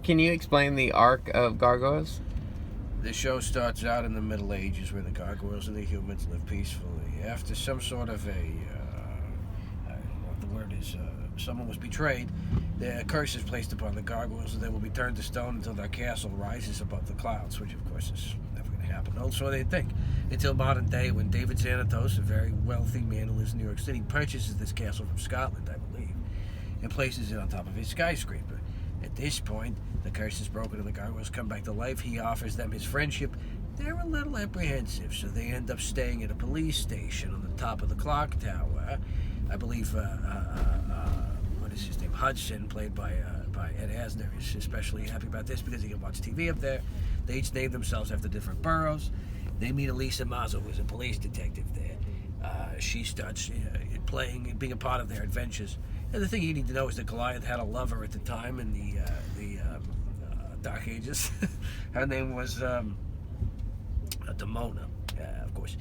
Can you explain the arc of Gargoyles? The show starts out in the Middle Ages where the gargoyles and the humans live peacefully. After some sort of I don't know what the word is, someone was betrayed, the curse is placed upon the gargoyles and they will be turned to stone until their castle rises above the clouds, which of course is never going to happen. Also, they think. Until modern day when David Xanatos, a very wealthy man who lives in New York City, purchases this castle from Scotland, I believe, and places it on top of his skyscraper. At this point, the curse is broken and the gargoyles come back to life. He offers them his friendship. They're a little apprehensive, so they end up staying at a police station on the top of the clock tower. I believe, what is his name? Hudson, played by Ed Asner, is especially happy about this because he can watch TV up there. They each name themselves after different boroughs. They meet Elisa Mazzo, who's a police detective there. She starts being a part of their adventures. And the thing you need to know is that Goliath had a lover at the time in the Dark Ages. Her name was Demona, of course.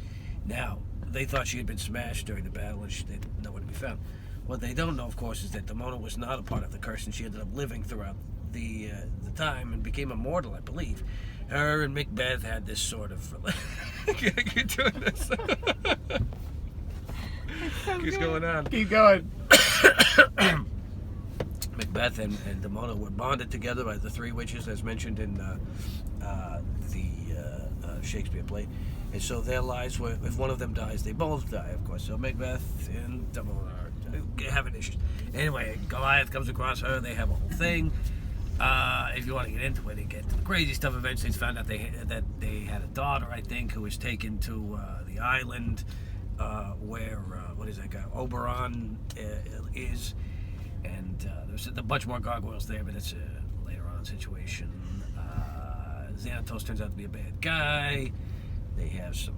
Now, they thought she had been smashed during the battle and she didn't know where to be found. What they don't know, of course, is that Demona was not a part of the curse and she ended up living throughout the time and became immortal, I believe. Her and Macbeth had this sort of... You're doing this. What's going on? Keep going. Macbeth and Demona were bonded together by the three witches, as mentioned in the Shakespeare play. And so their lives were, if one of them dies, they both die, of course. So Macbeth and Demona are having issues. Anyway, Goliath comes across her, they have a whole thing. If you want to get into it and get to the crazy stuff, eventually it's found out that they had a daughter, I think, who was taken to the island where, what is that guy, Oberon is. And there's a bunch more gargoyles there, but it's a later on situation. Xanatos turns out to be a bad guy. They have some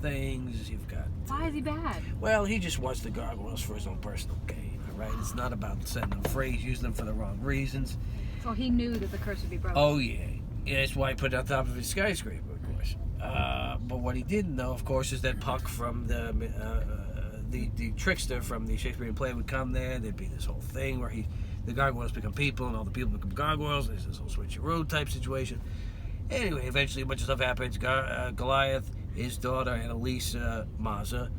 things. You've got... Why is he bad? Well, he just wants the gargoyles for his own personal gain, all right? It's not about setting them free. He's using them for the wrong reasons. So he knew that the curse would be broken. Oh, yeah. Yeah, that's why he put it on top of his skyscraper, of course. But what he didn't know, of course, is that Puck from the trickster from the Shakespearean play would come there. There'd be this whole thing where the gargoyles become people and all the people become gargoyles. There's this whole switcheroo type situation. Anyway, eventually a bunch of stuff happens. Goliath, his daughter, and Elisa Mazza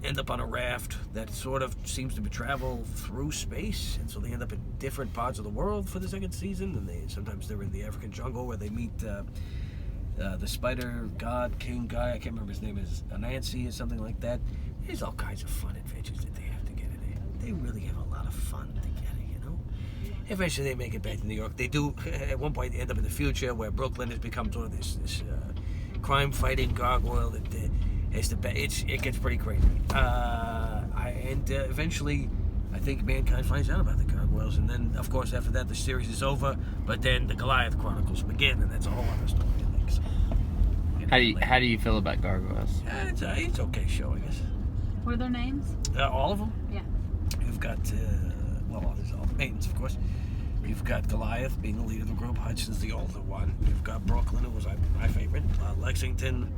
end up on a raft that sort of seems to travel through space, and so they end up in different parts of the world for the second season. And sometimes they're in the African jungle where they meet the spider god, king guy. I can't remember his name, is Anansi or something like that. There's all kinds of fun adventures that they have to get in there. They really have a lot of fun together, you know. Eventually they make it back to New York. They do, at one point, they end up in the future where Brooklyn has become sort of this crime-fighting gargoyle. It gets pretty crazy. Eventually, I think mankind finds out about the gargoyles, and then, of course, after that, the series is over. But then the Goliath Chronicles begin, and that's a whole other story, I think. So, How do you feel about Gargoyles? It's an okay show, I guess. What are their names? All of them? Yeah. You've got, there's all the maidens, of course. You've got Goliath being the leader of the group. Hudson's the older one. You've got Brooklyn, who was my favorite. Lexington,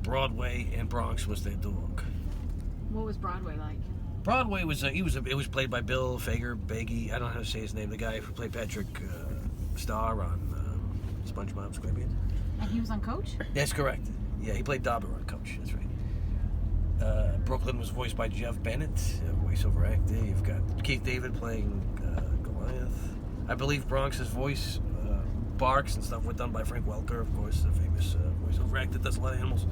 Broadway, and Bronx was their dog. What was Broadway like? Broadway was it was played by Bill Baggy. I don't know how to say his name. The guy who played Patrick Star on SpongeBob SquarePants. And he was on Coach? That's correct. Yeah, he played Dauber on Coach. That's right. Brooklyn was voiced by Jeff Bennett, voiceover actor. You've got Keith David playing Goliath. I believe Bronx's voice, barks and stuff were done by Frank Welker, of course, the famous voiceover actor that does a lot of animals.